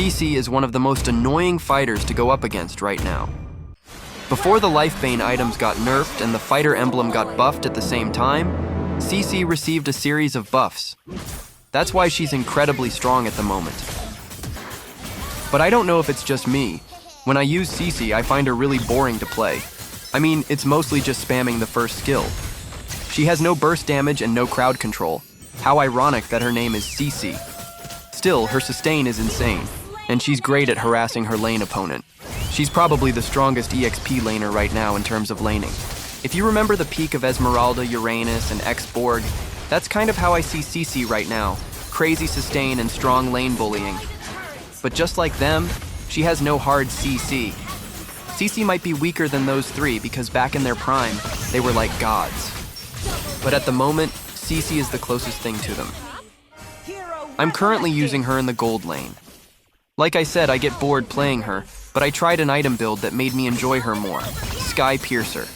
CeCe is one of the most annoying fighters to go up against right now. Before the Life Bane items got nerfed and the fighter emblem got buffed at the same time, CeCe received a series of buffs. That's why she's incredibly strong at the moment. But I don't know if it's just me. When I use CeCe, I find her really boring to play. I mean, it's mostly just spamming the first skill. She has no burst damage and no crowd control. How ironic that her name is CeCe. Still, her sustain is insane, and she's great at harassing her lane opponent. She's probably the strongest EXP laner right now in terms of laning. If you remember the peak of Esmeralda, Uranus, and X-Borg, that's kind of how I see CeCe right now. Crazy sustain and strong lane bullying. But just like them, she has no hard CC. CeCe might be weaker than those three because back in their prime, they were like gods. But at the moment, CeCe is the closest thing to them. I'm currently using her in the gold lane. Like I said, I get bored playing her, but I tried an item build that made me enjoy her more, Sky Piercer.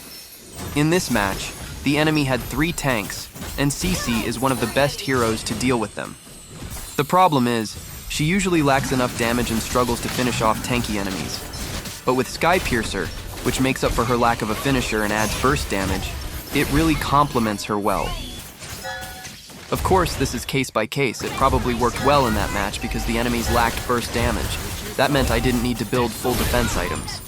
In this match, the enemy had 3 tanks, and CeCe is one of the best heroes to deal with them. The problem is, she usually lacks enough damage and struggles to finish off tanky enemies. But with Sky Piercer, which makes up for her lack of a finisher and adds burst damage, it really complements her well. Of course, this is case by case. It probably worked well in that match because the enemies lacked burst damage. That meant I didn't need to build full defense items.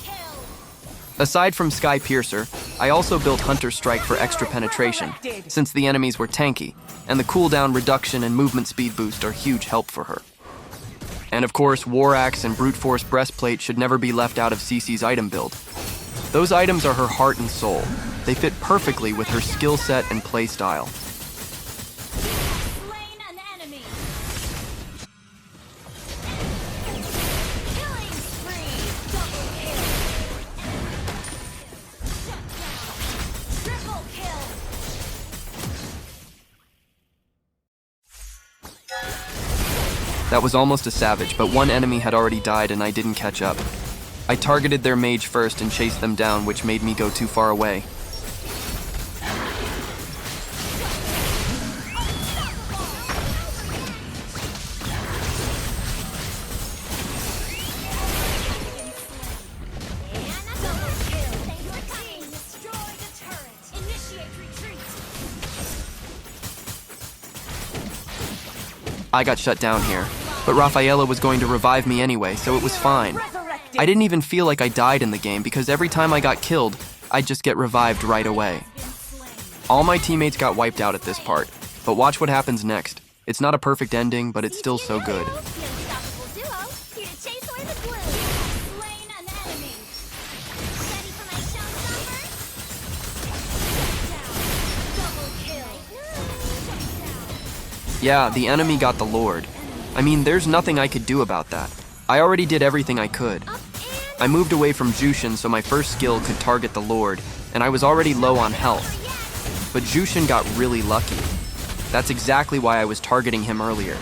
Aside from Sky Piercer, I also built Hunter Strike for extra penetration, since the enemies were tanky, and the cooldown reduction and movement speed boost are huge help for her. And of course, War Axe and Brute Force Breastplate should never be left out of CeCe's item build. Those items are her heart and soul. They fit perfectly with her skill set and playstyle. That was almost a savage, but one enemy had already died and I didn't catch up. I targeted their mage first and chased them down, which made me go too far away. I got shut down here, but Rafaela was going to revive me anyway, so it was fine. I didn't even feel like I died in the game because every time I got killed, I'd just get revived right away. All my teammates got wiped out at this part, but watch what happens next. It's not a perfect ending, but it's still so good. Yeah, the enemy got the Lord. I mean, there's nothing I could do about that. I already did everything I could. I moved away from Jushin so my first skill could target the Lord, and I was already low on health. But Jushin got really lucky. That's exactly why I was targeting him earlier.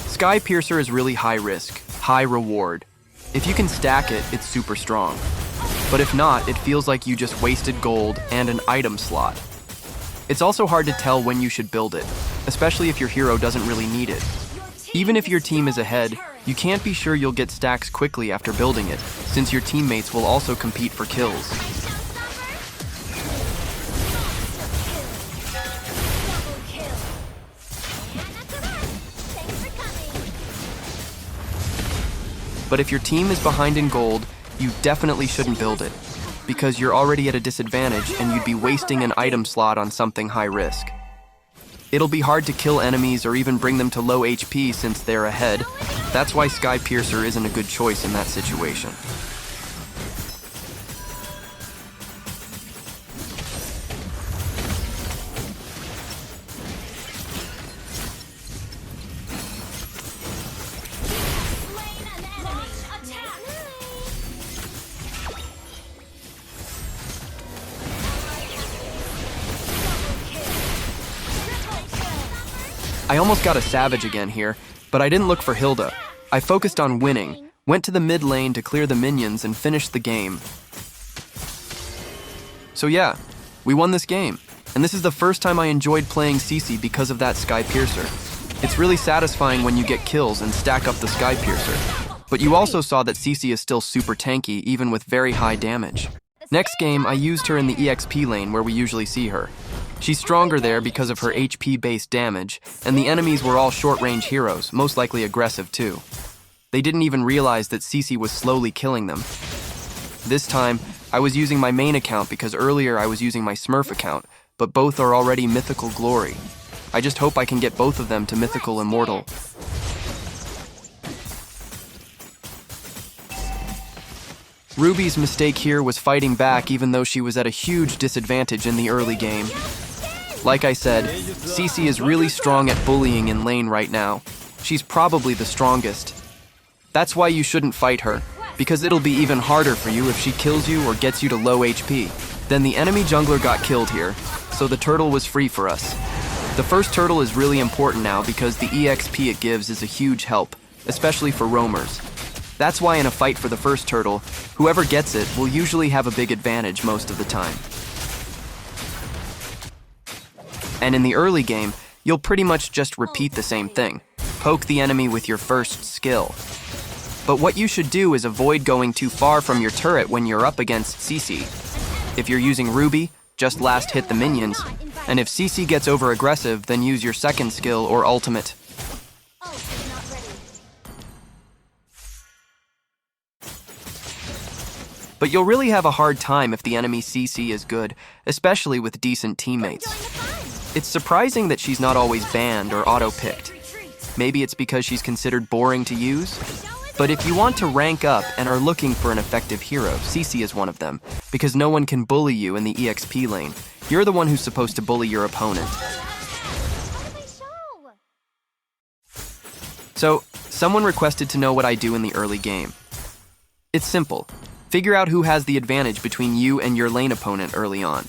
Sky Piercer is really high risk, high reward. If you can stack it, it's super strong. But if not, it feels like you just wasted gold and an item slot. It's also hard to tell when you should build it, especially if your hero doesn't really need it. Even if your team is ahead, you can't be sure you'll get stacks quickly after building it, since your teammates will also compete for kills. But if your team is behind in gold, you definitely shouldn't build it, because you're already at a disadvantage and you'd be wasting an item slot on something high risk. It'll be hard to kill enemies or even bring them to low HP since they're ahead. That's why Sky Piercer isn't a good choice in that situation. I almost got a savage again here, but I didn't look for Hilda. I focused on winning, went to the mid lane to clear the minions and finished the game. So yeah, we won this game. And this is the first time I enjoyed playing CeCe because of that Sky Piercer. It's really satisfying when you get kills and stack up the Sky Piercer. But you also saw that CeCe is still super tanky, even with very high damage. Next game, I used her in the EXP lane where we usually see her. She's stronger there because of her HP-based damage, and the enemies were all short-range heroes, most likely aggressive too. They didn't even realize that CeCe was slowly killing them. This time, I was using my main account because earlier I was using my Smurf account, but both are already Mythical Glory. I just hope I can get both of them to Mythical Immortal. Ruby's mistake here was fighting back even though she was at a huge disadvantage in the early game. Like I said, CeCe is really strong at bullying in lane right now. She's probably the strongest. That's why you shouldn't fight her, because it'll be even harder for you if she kills you or gets you to low HP. Then the enemy jungler got killed here, so the turtle was free for us. The first turtle is really important now because the EXP it gives is a huge help, especially for roamers. That's why in a fight for the first turtle, whoever gets it will usually have a big advantage most of the time. And in the early game, you'll pretty much just repeat the same thing. Poke the enemy with your first skill. But what you should do is avoid going too far from your turret when you're up against CeCe. If you're using Ruby, just last hit the minions, and if CeCe gets over-aggressive, then use your second skill or ultimate. But you'll really have a hard time if the enemy CeCe is good, especially with decent teammates. It's surprising that she's not always banned or auto-picked. Maybe it's because she's considered boring to use? But if you want to rank up and are looking for an effective hero, CeCe is one of them, because no one can bully you in the EXP lane. You're the one who's supposed to bully your opponent. So, someone requested to know what I do in the early game. It's simple. Figure out who has the advantage between you and your lane opponent early on.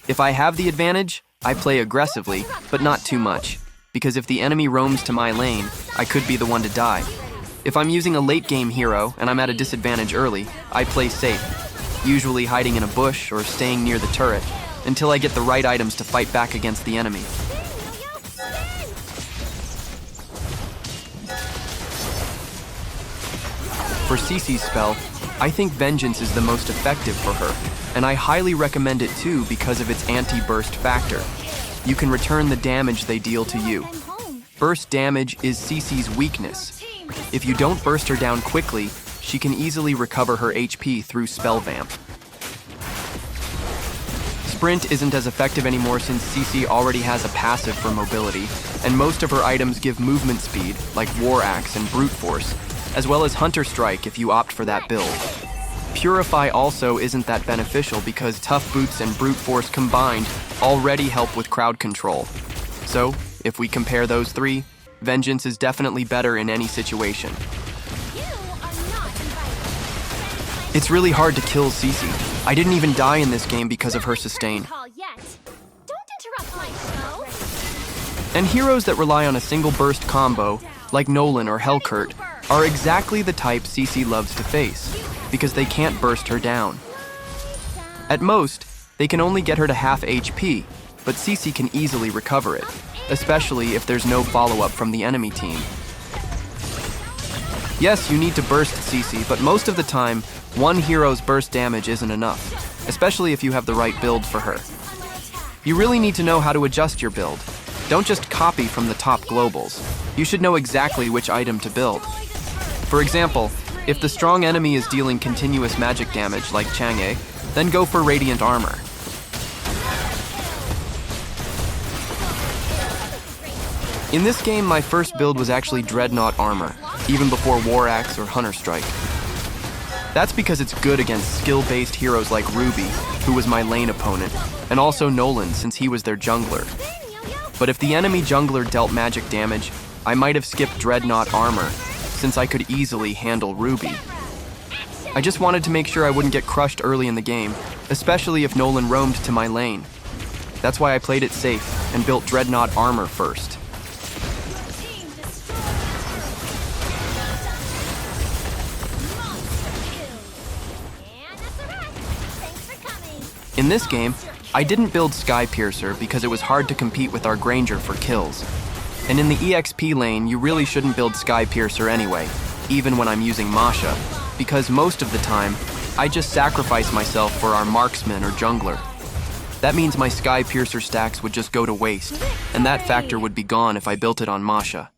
If I have the advantage, I play aggressively, but not too much, because if the enemy roams to my lane, I could be the one to die. If I'm using a late game hero and I'm at a disadvantage early, I play safe, usually hiding in a bush or staying near the turret, until I get the right items to fight back against the enemy. For CeCe's spell, I think Vengeance is the most effective for her, and I highly recommend it too because of its anti-burst factor. You can return the damage they deal to you. Burst damage is CeCe's weakness. If you don't burst her down quickly, she can easily recover her HP through Spell Vamp. Sprint isn't as effective anymore since CeCe already has a passive for mobility, and most of her items give movement speed, like War Axe and Brute Force, as well as Hunter Strike if you opt for that build. Purify also isn't that beneficial because Tough Boots and Brute Force combined already help with crowd control. So, if we compare those three, Vengeance is definitely better in any situation. It's really hard to kill CeCe. I didn't even die in this game because of her sustain. And heroes that rely on a single burst combo, like Nolan or Hellcurt, are exactly the type CeCe loves to face, because they can't burst her down. At most, they can only get her to half HP, but CeCe can easily recover it, especially if there's no follow-up from the enemy team. Yes, you need to burst CeCe, but most of the time, one hero's burst damage isn't enough, especially if you have the right build for her. You really need to know how to adjust your build. Don't just copy from the top globals. You should know exactly which item to build. For example, if the strong enemy is dealing continuous magic damage like Chang'e, then go for Radiant Armor. In this game, my first build was actually Dreadnought Armor, even before War Axe or Hunter Strike. That's because it's good against skill-based heroes like Ruby, who was my lane opponent, and also Nolan since he was their jungler. But if the enemy jungler dealt magic damage, I might have skipped Dreadnought Armor, since I could easily handle Ruby. I just wanted to make sure I wouldn't get crushed early in the game, especially if Nolan roamed to my lane. That's why I played it safe and built Dreadnought Armor first. In this game, I didn't build Sky Piercer because it was hard to compete with our Granger for kills. And in the EXP lane, you really shouldn't build Sky Piercer anyway, even when I'm using Masha, because most of the time, I just sacrifice myself for our Marksman or Jungler. That means my Sky Piercer stacks would just go to waste, and that factor would be gone if I built it on Masha.